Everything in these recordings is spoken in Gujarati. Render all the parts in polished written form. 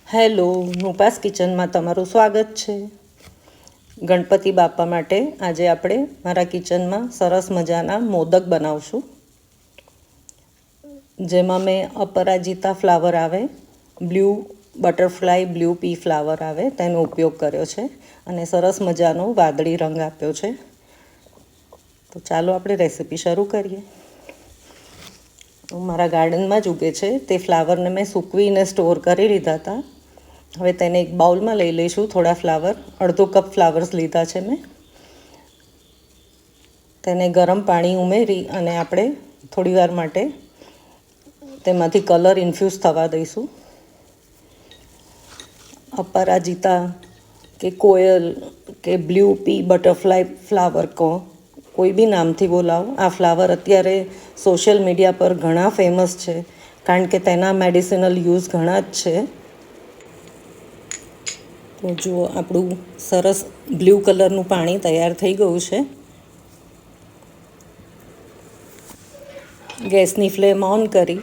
હેલો, રૂપાસ કિચનમાં તમારું સ્વાગત છે. ગણપતિ બાપા માટે આજે આપણે મારા કિચનમાં સરસ મજાના મોદક બનાવશું, જેમાં મેં અપરાજિતા ફ્લાવર આવે, બ્લુ બટરફ્લાય બ્લુ પી ફ્લાવર આવે તેનો ઉપયોગ કર્યો છે અને સરસ મજાનો વાદળી રંગ આપ્યો છે. તો ચાલો આપણે રેસીપી શરૂ કરીએ. મારા ગાર્ડનમાં જ ઉગે છે તે ફ્લાવરને મેં સૂકવીને સ્ટોર કરી લીધા હતા. હવે તેને એક બાઉલમાં લઈ લઈશું. થોડા ફ્લાવર, અડધો કપ ફ્લાવર્સ લીધા છે મેં. તેને ગરમ પાણી ઉમેરી અને આપણે થોડી વાર માટે તેમાંથી કલર ઇન્ફ્યુઝ થવા દઈશું. અપરાજિતા કે કોયલ કે બ્લુ પી બટરફ્લાય ફ્લાવર કહો, કોઈ બી નામથી બોલાવો, આ ફ્લાવર અત્યારે સોશિયલ મીડિયા પર ઘણા ફેમસ છે, કારણ કે તેના મેડિસિનલ યુઝ ઘણા જ છે. તો જુઓ, આપણું સરસ બ્લુ કલરનું પાણી તૈયાર થઈ ગયું છે. ગેસની ફ્લેમ ઓન કરી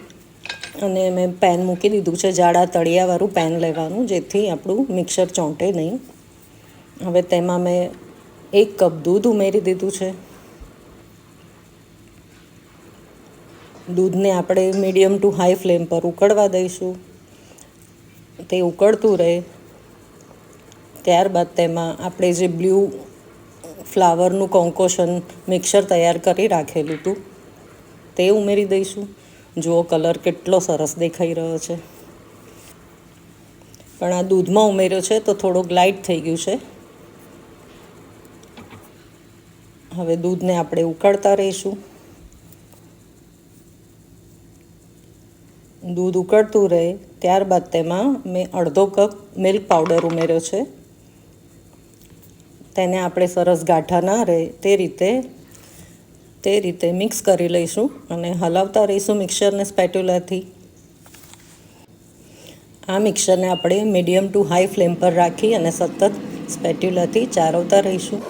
અને મેં પેન મૂકી દીધું છે. જાડા તળિયાવાળું પેન લેવાનું, જેથી આપણું મિક્સર ચોંટે નહીં. હવે તેમાં મેં 1 કપ દૂધ ઉમેરી દીધું છે. દૂધને આપણે મીડિયમ ટુ હાઈ ફ્લેમ પર ઉકળવા દઈશું. તે ઉકળતું રહે ત્યારબાદ તેમાં આપણે જે બ્લુ ફ્લાવરનું કોન્કોશન મિક્સર તૈયાર કરી રાખેલું હતું તે ઉમેરી દઈશું. જુઓ, કલર કેટલો સરસ દેખાઈ રહ્યો છે. પણ આ દૂધમાં ઉમેર્યો છે તો થોડુંક લાઇટ થઈ ગયું છે. હવે દૂધને આપણે ઉકળતા રહીશું. દૂધ ઉકળતું રહે ત્યારબાદ તેમાં મેં અડધો કપ મિલ્ક પાવડર ઉમેર્યો છે. તેને આપણે સરસ ગાંઠા ના રહે તે રીતે મિક્સ કરી લઈશું અને હલાવતા રહીશું મિક્સરને સ્પેટ્યુલાથી. આ મિક્સરને આપણે મીડિયમ ટુ હાઈ ફ્લેમ પર રાખી અને સતત સ્પેટ્યુલાથી ચારવતા રહીશું.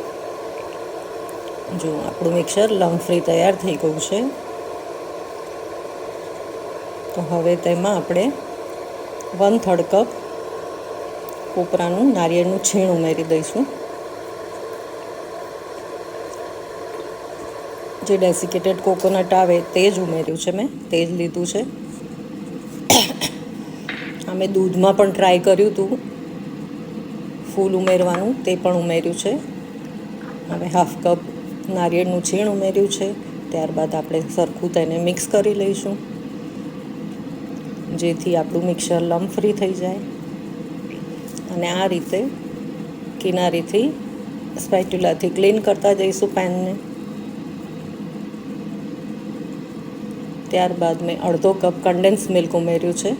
જો આપણું મિક્સર લમ્પ ફ્રી તૈયાર થઈ ગયું છે. તો હવે તેમાં આપણે 1/3 કપ કોપરાનું નારિયેળનું છીણ ઉમેરી દઈશું. જે ડેસિકેટેડ કોકોનટ આવે તે જ ઉમેર્યું છે મેં, તે જ લીધું છે. અમે દૂધમાં પણ ટ્રાય કર્યું હતું ફૂલ ઉમેરવાનું, તે પણ ઉમેર્યું છે. હવે 1/2 કપ નારિયેળનું છીણ ઉમેર્યું છે. ત્યારબાદ આપણે સરખું તેને મિક્સ કરી લઈશું, જેથી આપણું મિક્સર લમ્પ ફ્રી થઈ જાય. અને આ રીતે કિનારીથી સ્પેટ્યુલાથી ક્લીન કરતા જઈશું પેનને. ત્યારબાદ મેં અડધો કપ કન્ડેન્સ મિલ્ક ઉમેર્યું છે.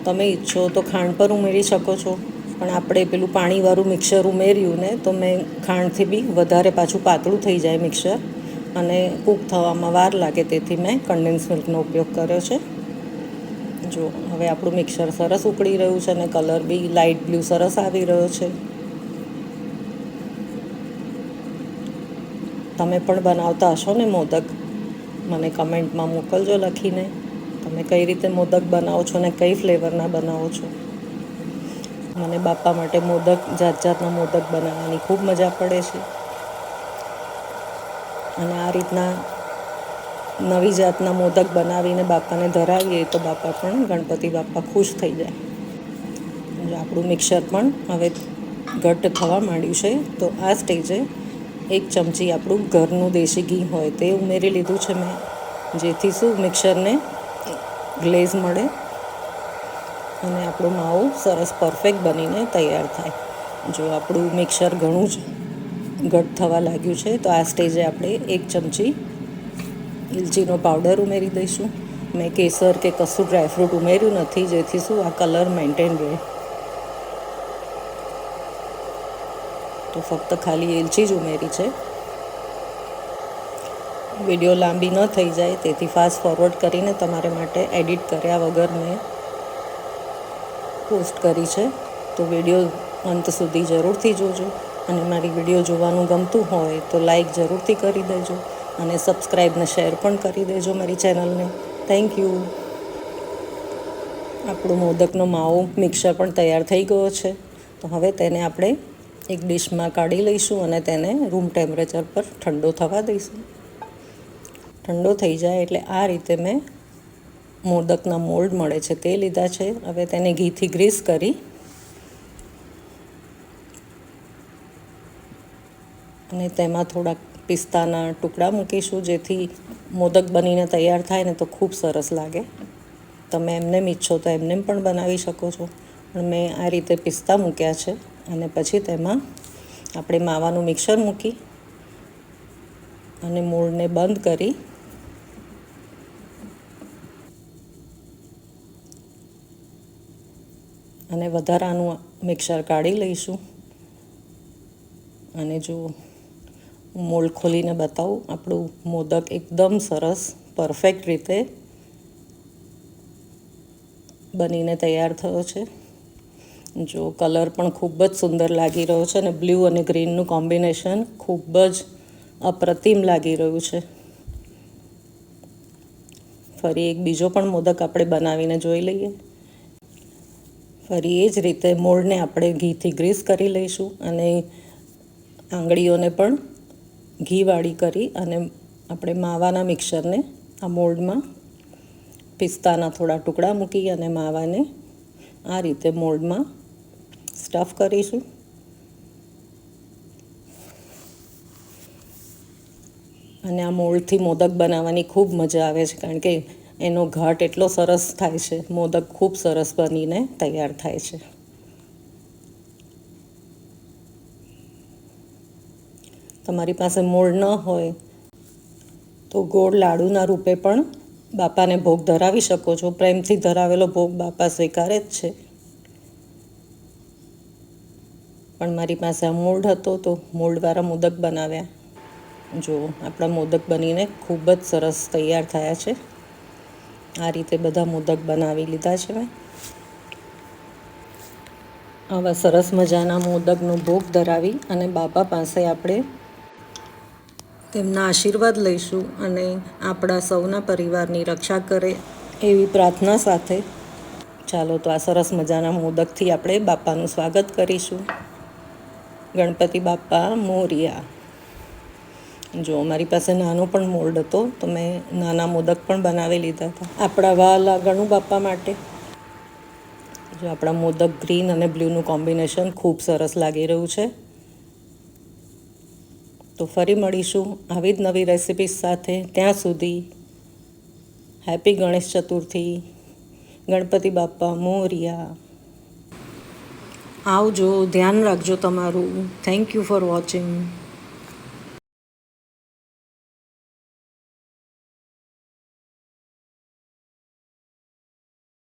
તમે ઈચ્છો તો ખાંડ પર ઉમેરી શકો છો, પણ આપણે પેલું પાણીવાળું મિક્સર ઉમેર્યું ને, તો મેં ખાંડથી બી વધારે પાછું પાતળું થઈ જાય મિક્સર અને કૂક થવામાં વાર લાગે, તેથી મેં કન્ડેન્સ મિલ્કનો ઉપયોગ કર્યો છે. જો હવે આપણું મિક્સર સરસ ઉકળી રહ્યું છે અને કલર બી લાઇટ બ્લુ સરસ આવી રહ્યો છે. તમે પણ બનાવતા હશો ને મોદક? મને કમેન્ટમાં મોકલજો લખીને તમે કઈ રીતે મોદક બનાવો છો ને કઈ ફ્લેવરના બનાવો છો. મને બાપા માટે મોદક, જાત જાતના મોદક બનાવવાની ખૂબ મજા પડે છે. અને આ રીતના નવી જાતના મોદક બનાવીને બાપાને ધરાવીએ તો બાપા પણ, ગણપતિ બાપા ખુશ થઈ જાય. આપણું મિક્સર પણ હવે ઘટ્ટ થવા માંડ્યું છે. તો આ સ્ટેજે 1 ચમચી આપણું ઘરનું દેશી ઘી હોય તે ઉમેરી લીધું છે મેં, જેથી શું મિક્સરને ગ્લેઝ મળે અને આપણો માવો સરસ પરફેક્ટ બનીને તૈયાર થાય. જો આપણું મિક્સર ઘણું જ ઘટ્ટ થવા લાગ્યું છે, તો આ સ્ટેજે આપણે 1 ચમચી ઇલચીનો પાવડર ઉમેરી દઈશું. મેં કેસર કે કશું ડ્રાયફ્રૂટ ઉમેર્યું નથી, જેથી શું આ કલર મેન્ટેન રહે. તો ફક્ત ખાલી એલચી જ ઉમેરી છે. વિડીયો લાંબી ન થઈ જાય તેથી ફાસ્ટ ફોરવર્ડ કરીને તમારે માટે એડિટ કર્યા વગર મેં પોસ્ટ કરી છે. તો વિડીયો અંત સુધી જરૂરથી જોજો અને મારી વિડીયો જોવાનું ગમતું હોય તો લાઈક જરૂરથી કરી દેજો અને સબસ્ક્રાઈબ ને શેર પણ કરી દેજો મારી ચેનલને. Thank you. આપણો મોદકનો માવો મિક્સર પણ તૈયાર થઈ ગયો છે. તો હવે તેને આપણે એક ડીશમાં કાઢી લઈશું અને તેને રૂમ ટેમ્પરેચર પર ઠંડો થવા દઈશું. ઠંડો થઈ જાય એટલે આ રીતે મેં મોદકના મોલ્ડ મળે છે તે લીધા છે. હવે તેને ઘીથી ગ્રીસ કરી અને તેમાં થોડાક પિસ્તાના ટુકડા મૂકીશું, જેથી મોદક બનીને તૈયાર થાય ને તો ખૂબ સરસ લાગે. તમે એમને ઈચ્છો તો એમને પણ બનાવી શકો છો, પણ મેં આ રીતે પિસ્તા મૂક્યા છે. અને પછી તેમાં આપણે માવાનું મિક્સર મૂકી અને મોલ્ડને બંધ કરી અને વધારાનું મિક્સર કાઢી લઈશું. અને જો મોલ્ડ ખોલીને બતાવું, આપણું મોદક એકદમ સરસ પરફેક્ટ રીતે બનીને તૈયાર થયો છે. જો કલર પણ ખૂબ જ સુંદર લાગી રહ્યો છે અને બ્લુ અને ગ્રીનનું કોમ્બિનેશન ખૂબ જ અપ્રતિમ લાગી રહ્યું છે. ફરી એક બીજો પણ મોદક આપણે બનાવીને જોઈ લઈએ. ફરી એ જ રીતે મોલ્ડને આપણે ઘીથી ગ્રીસ કરી લઈશું અને આંગળીઓને પણ ઘીવાળી કરી અને આપણે માવાના મિક્સરને આ મોલ્ડમાં પિસ્તાના થોડા ટુકડા મૂકી અને માવાને આ રીતે મોલ્ડમાં સ્ટફ કરીશું. અને આ મોલ્ડથી મોદક બનાવવાની ખૂબ મજા આવે છે, કારણ કે એનો ઘાટ એટલો સરસ થાય છે. મોદક ખૂબ સરસ બનીને તૈયાર થાય છે. તમારી પાસે મોલ્ડ ન હોય તો ગોળ લાડુના રૂપે પણ બાપાને ભોગ ધરાવી શકો છો. પ્રેમથી ધરાવેલો ભોગ બાપા સ્વીકારે જ છે. પણ મારી પાસે આ મોલ્ડ હતો તો મોલ્ડવાળા મોદક બનાવ્યા. જો આપણા મોદક બનીને ખૂબ જ સરસ તૈયાર થયા છે. આ રીતે બધા મોદક બનાવી લીધા છે મેં. આવા સરસ મજાના મોદકનો ભોગ ધરાવી અને બાપા પાસે આપણે તેમના આશીર્વાદ લઈશું અને આપણા સૌના પરિવારની રક્ષા કરે એવી પ્રાર્થના સાથે ચાલો તો આ સરસ મજાના મોદકથી આપણે બાપાનું સ્વાગત કરીશું. ગણપતિ બાપા મોરિયા. જો મારી પાસે નાનો પણ મોલ્ડ હતો તો મેં નાના મોદક પણ બનાવી લીધા હતા આપણા વહાલા ગણુ બાપા માટે. જો આપણા મોદક ગ્રીન અને બ્લુનું કોમ્બિનેશન ખૂબ સરસ લાગી રહ્યું છે. તો ફરી મળીશું આવી જ નવી રેસિપીસ સાથે. ત્યાં સુધી હેપી ગણેશ ચતુર્થી. ગણપતિ બાપા મોરિયા. આવજો, ધ્યાન રાખજો તમારું. Thank you for watching.